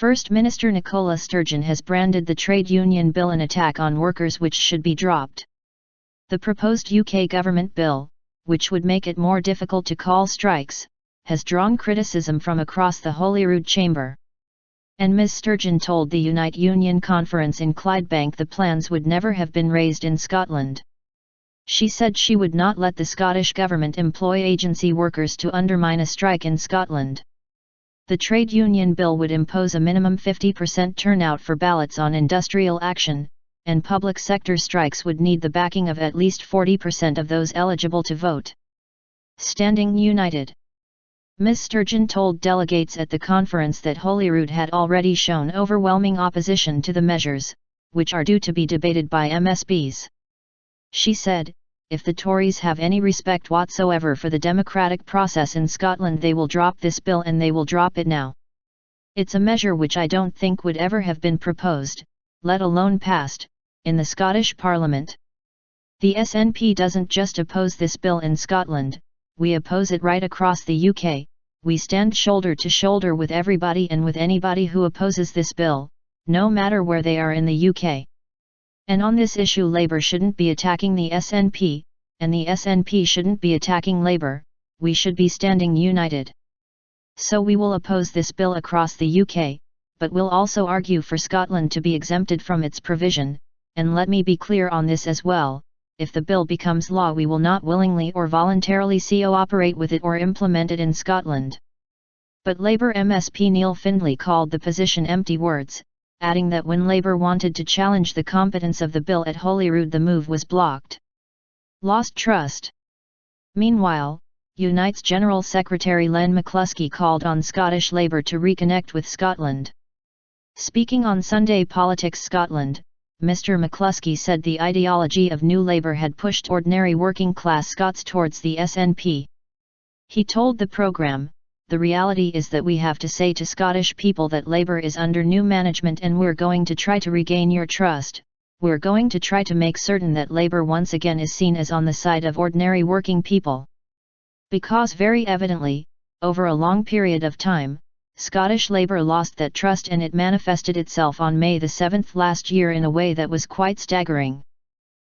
First Minister Nicola Sturgeon has branded the trade union bill an attack on workers which should be dropped. The proposed UK government bill, which would make it more difficult to call strikes, has drawn criticism from across the Holyrood chamber. And Ms Sturgeon told the Unite Union conference in Clydebank the plans would never have been raised in Scotland. She said she would not let the Scottish government employ agency workers to undermine a strike in Scotland. The trade union bill would impose a minimum 50% turnout for ballots on industrial action, and public sector strikes would need the backing of at least 40% of those eligible to vote. Standing united. Ms Sturgeon told delegates at the conference that Holyrood had already shown overwhelming opposition to the measures, which are due to be debated by MSPs. She said, "If the Tories have any respect whatsoever for the democratic process in Scotland, they will drop this bill, and they will drop it now. It's a measure which I don't think would ever have been proposed, let alone passed, in the Scottish Parliament. The SNP doesn't just oppose this bill in Scotland, we oppose it right across the UK. We stand shoulder to shoulder with everybody and with anybody who opposes this bill, no matter where they are in the UK. And on this issue, Labour shouldn't be attacking the SNP, and the SNP shouldn't be attacking Labour, we should be standing united. So we will oppose this bill across the UK, but we'll also argue for Scotland to be exempted from its provision, and let me be clear on this as well, if the bill becomes law we will not willingly or voluntarily cooperate with it or implement it in Scotland." But Labour MSP Neil Findlay called the position empty words, adding that when Labour wanted to challenge the competence of the bill at Holyrood, the move was blocked. Lost trust. Meanwhile, Unite's General Secretary Len McCluskey called on Scottish Labour to reconnect with Scotland. Speaking on Sunday Politics Scotland, Mr McCluskey said the ideology of New Labour had pushed ordinary working-class Scots towards the SNP. He told the programme, "The reality is that we have to say to Scottish people that Labour is under new management, and we're going to try to regain your trust. We're going to try to make certain that Labour once again is seen as on the side of ordinary working people. Because very evidently, over a long period of time, Scottish Labour lost that trust, and it manifested itself on May the 7th last year in a way that was quite staggering."